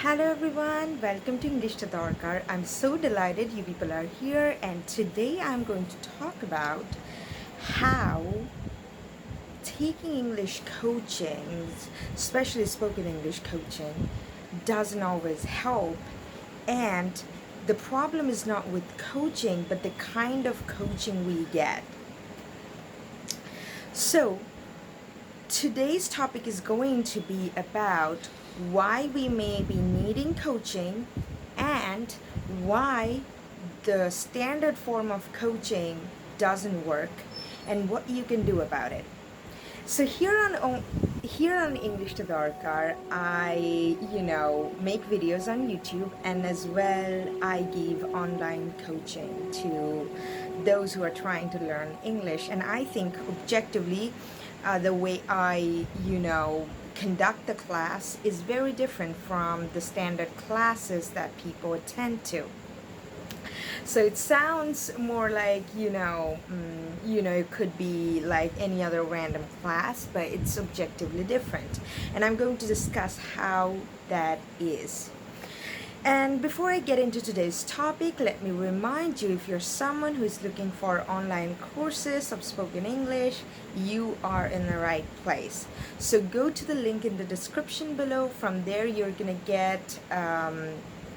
Hello everyone, welcome to English to Darkar. I'm so delighted you people are here, and today I'm going to talk about how taking English coaching, especially spoken English coaching, doesn't always help. And the problem is not with coaching, but the kind of coaching we get. So, today's topic is going to be about why we may be needing coaching and why the standard form of coaching doesn't work and what you can do about it. So here on English to Darkar, I make videos on YouTube, and as well I give online coaching to those who are trying to learn English. And I think objectively, the way I conduct the class is very different from the standard classes that people attend to. So it sounds more like, it could be like any other random class, but it's objectively different. And I'm going to discuss how that is. And before I get into today's topic, let me remind you, if you're someone who is looking for online courses of spoken English, you are in the right place. So go to the link in the description below. From there, you're going to get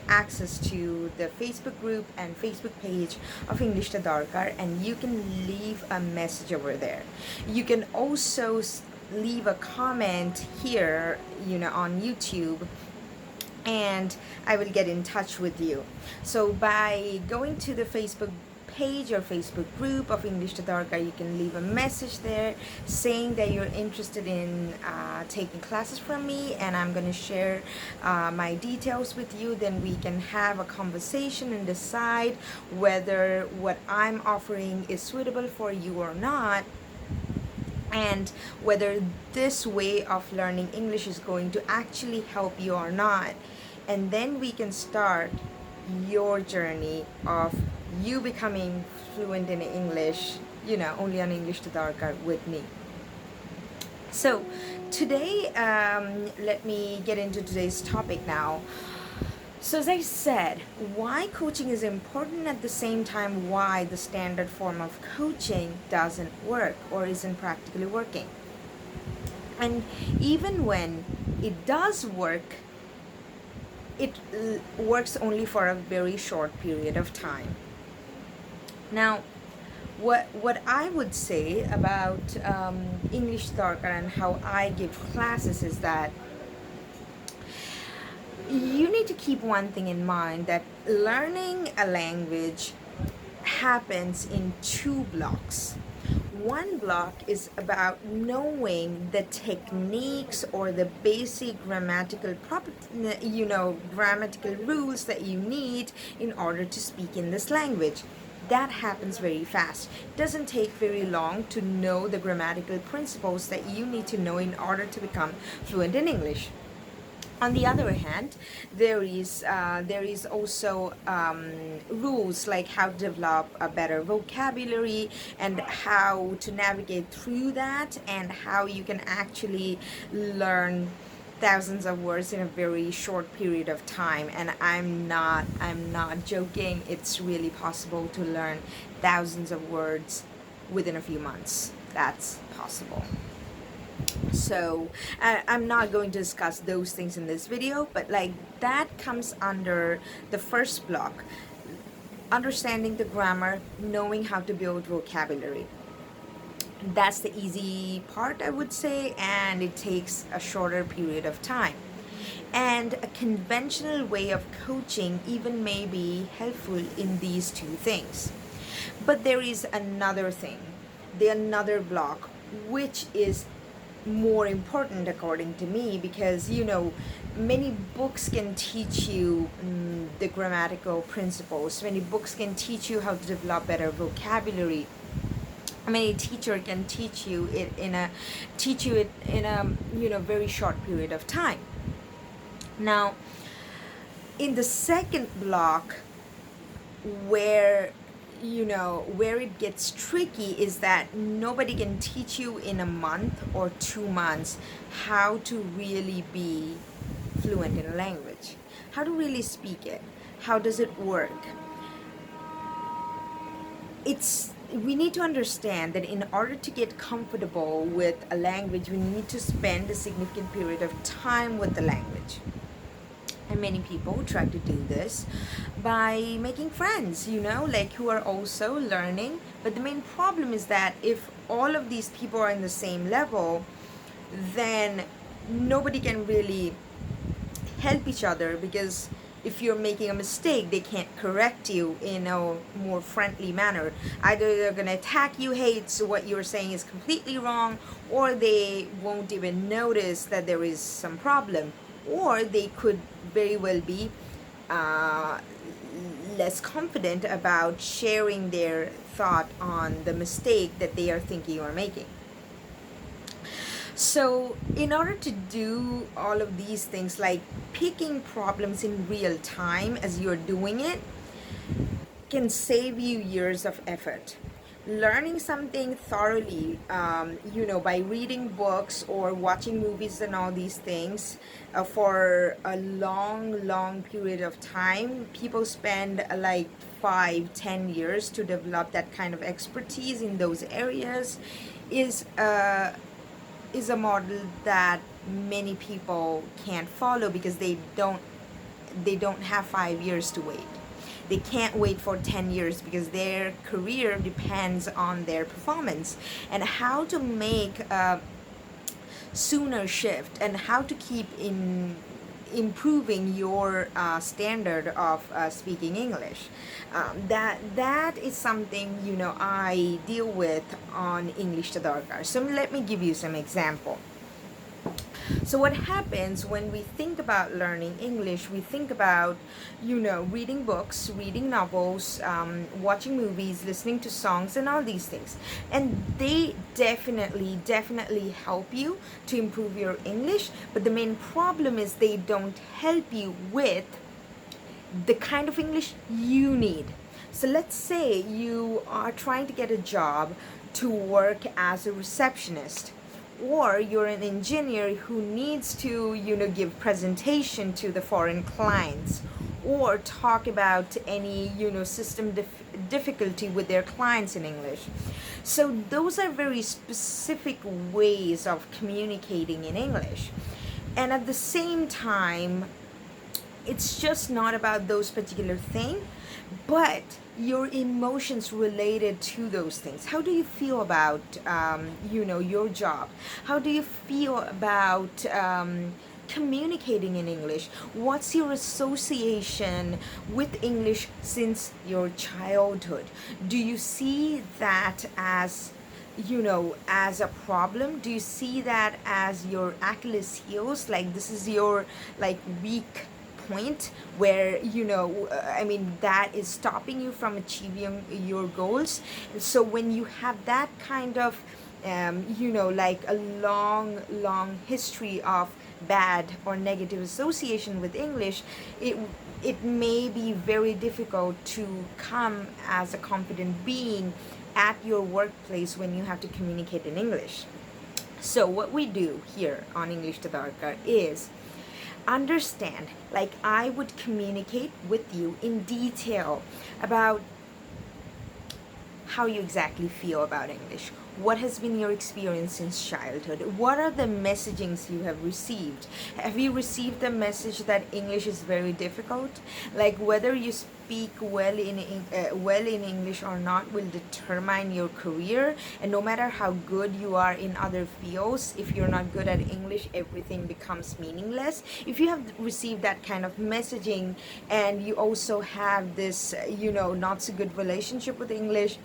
access to the Facebook group and Facebook page of English to Darkar, and you can leave a message over there. You can also leave a comment here, on YouTube, and I will get in touch with you. So by going to the Facebook page or Facebook group of English to Darkar, you can leave a message there saying that you're interested in taking classes from me, and I'm going to share my details with you. Then we can have a conversation and decide whether what I'm offering is suitable for you or not, and whether this way of learning English is going to actually help you or not. And then we can start your journey of you becoming fluent in English, only on English to Darkar with me. So today, let me get into today's topic now. So as I said, why coaching is important, at the same time why the standard form of coaching doesn't work or isn't practically working. And even when it does work, it works only for a very short period of time. Now, what I would say about English Darkar and how I give classes is that you need to keep one thing in mind, that learning a language happens in two blocks. One block is about knowing the techniques or the basic grammatical rules that you need in order to speak in this language. That happens very fast. It doesn't take very long to know the grammatical principles that you need to know in order to become fluent in English. On the other hand, there is also rules like how to develop a better vocabulary and how to navigate through that, and how you can actually learn thousands of words in a very short period of time. And I'm not joking. It's really possible to learn thousands of words within a few months. That's possible. So I'm not going to discuss those things in this video, but like that comes under the first block: understanding the grammar, knowing how to build vocabulary. That's the easy part, I would say, and it takes a shorter period of time. And a conventional way of coaching even may be helpful in these two things. But there is another thing, another block, which is more important according to me, because many books can teach you the grammatical principles. Many books can teach you how to develop better vocabulary. Many teacher can teach you it in a very short period of time. Now, in the second block, where it gets tricky, is that nobody can teach you in a month or 2 months how to really be fluent in a language. how to really speak it. How does it work? We need to understand that in order to get comfortable with a language, we need to spend a significant period of time with the language. And many people try to do this by making friends, like who are also learning. But the main problem is that if all of these people are in the same level, then nobody can really help each other, because if you're making a mistake, they can't correct you in a more friendly manner. Either they're going to attack you, hey, so what you're saying is completely wrong, or they won't even notice that there is some problem, or they could very well be uh, less confident about sharing their thought on the mistake that they are thinking or making. So, in order to do all of these things, like picking problems in real time as you're doing it, can save you years of effort. Learning something thoroughly, by reading books or watching movies and all these things for a long, long period of time, people spend like 5-10 years to develop that kind of expertise in those areas, is is a model that many people can't follow, because they don't have 5 years to wait. They can't wait for 10 years because their career depends on their performance. And how to make a sooner shift, and how to keep in improving your standard of speaking English. That is something I deal with on English to Darkar. So let me give you some example. So what happens when we think about learning English? We think about, reading books, reading novels, watching movies, listening to songs, and all these things. And they definitely help you to improve your English. But the main problem is they don't help you with the kind of English you need. So let's say you are trying to get a job to work as a receptionist, or you're an engineer who needs to give presentation to the foreign clients, or talk about any system difficulty with their clients in English. So those are very specific ways of communicating in English. And at the same time, it's just not about those particular things, but your emotions related to those things. How do you feel about your job? How do you feel about communicating in English? What's your association with English since your childhood? Do you see that as as a problem? Do you see that as your Achilles heels, like this is your weak point, where that is stopping you from achieving your goals? So when you have that kind of a long history of bad or negative association with English, it may be very difficult to come as a confident being at your workplace when you have to communicate in English. So what we do here on English to Darkar is understand, like I would communicate with you in detail about how you exactly feel about English. What has been your experience since childhood? What are the messagings you have received? Have you received the message that English is very difficult? Like whether you speak well in English or not will determine your career. And no matter how good you are in other fields, if you're not good at English, everything becomes meaningless. If you have received that kind of messaging, and you also have this, not so good relationship with English,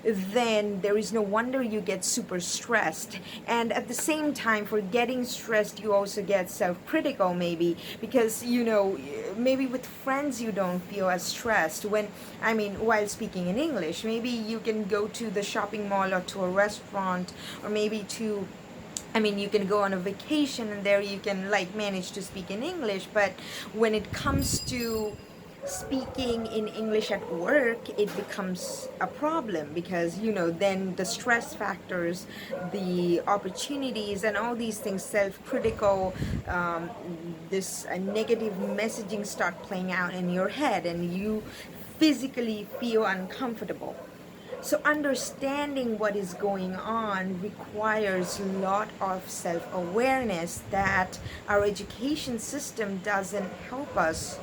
then there is no wonder you get super stressed. And at the same time, for getting stressed, you also get self-critical, maybe, because maybe with friends you don't feel as stressed while speaking in English. Maybe you can go to the shopping mall or to a restaurant, or maybe you can go on a vacation, and there you can manage to speak in English. But when it comes to speaking in English at work, it becomes a problem because, then the stress factors, the opportunities, and all these things, self-critical, this negative messaging start playing out in your head, and you physically feel uncomfortable. So understanding what is going on requires a lot of self-awareness that our education system doesn't help us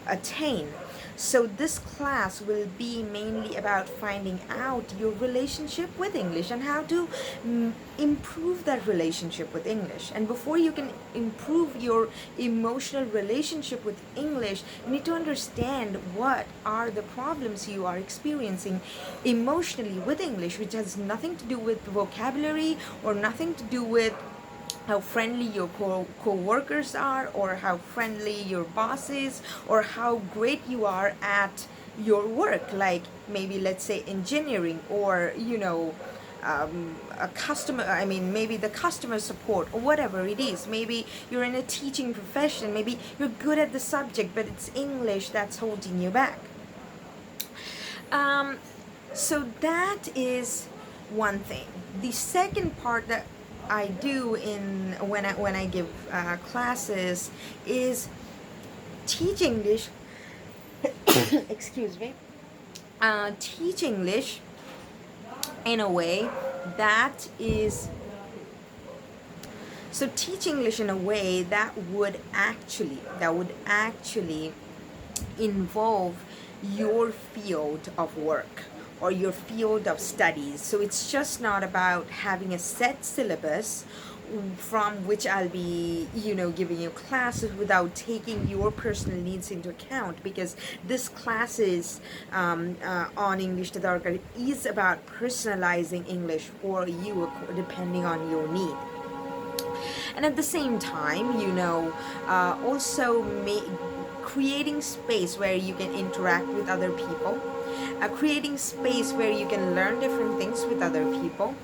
attain. So this class will be mainly about finding out your relationship with English and how to improve that relationship with English. And before you can improve your emotional relationship with English, you need to understand what are the problems you are experiencing emotionally with English, which has nothing to do with vocabulary or nothing to do with how friendly your co-workers are, or how friendly your boss is, or how great you are at your work, like maybe let's say engineering, or a customer, maybe the customer support, or whatever it is. Maybe you're in a teaching profession, maybe you're good at the subject, but it's English that's holding you back. So that is one thing. The second part that I do when I give classes is teach English. Excuse me. Teach English in a way that is teach English in a way that would actually involve your field of work or your field of studies. So it's just not about having a set syllabus from which I'll be, giving you classes without taking your personal needs into account, because this classes on English to Darkar is about personalizing English for you depending on your need. And at the same time, also creating space where you can interact with other people, creating space where you can learn different things with other people,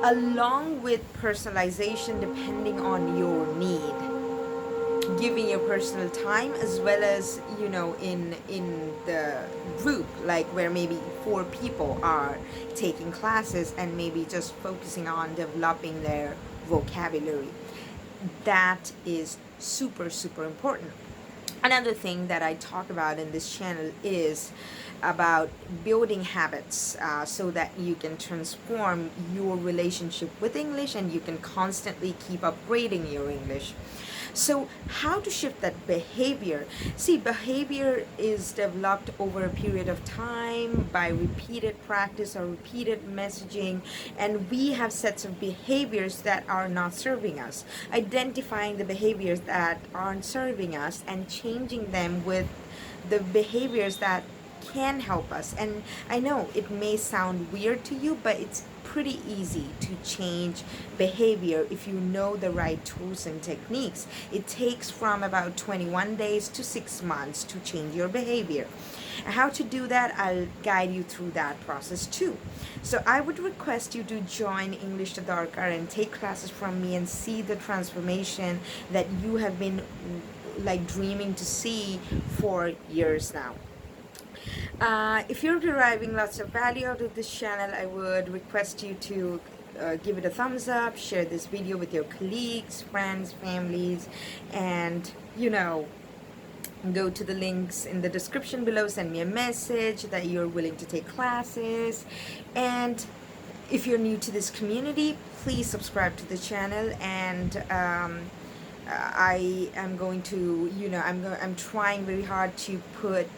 along with personalization depending on your need, giving your personal time, as well as in the group, like where maybe 4 people are taking classes and maybe just focusing on developing their vocabulary. That is super important. Another thing that I talk about in this channel is about building habits, so that you can transform your relationship with English and you can constantly keep upgrading your English. So how to shift that behavior? See, behavior is developed over a period of time by repeated practice or repeated messaging, and we have sets of behaviors that are not serving us. Identifying the behaviors that aren't serving us and changing them with the behaviors that can help us. And I know it may sound weird to you, but it's pretty easy to change behavior if you know the right tools and techniques. It takes from about 21 days to 6 months to change your behavior. And how to do that, I'll guide you through that process too. So I would request you to join English to Darkar and take classes from me and see the transformation that you have been like dreaming to see for years now. If you're deriving lots of value out of this channel, I would request you to give it a thumbs up, share this video with your colleagues, friends, families, and go to the links in the description below, send me a message that you're willing to take classes. And if you're new to this community, please subscribe to the channel. And I am going to, I'm trying very hard to put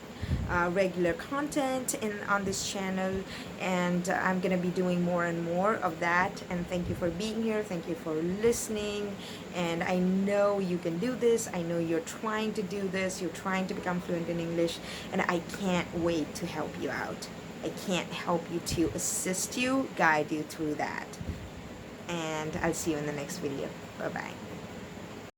regular content on this channel, and I'm gonna be doing more and more of that. And thank you for being here, thank you for listening, and I know you can do this. I know you're trying to do this, you're trying to become fluent in English, and I can't wait to help you out. I can't help you, to assist you, guide you through that. And I'll see you in the next video. Bye bye.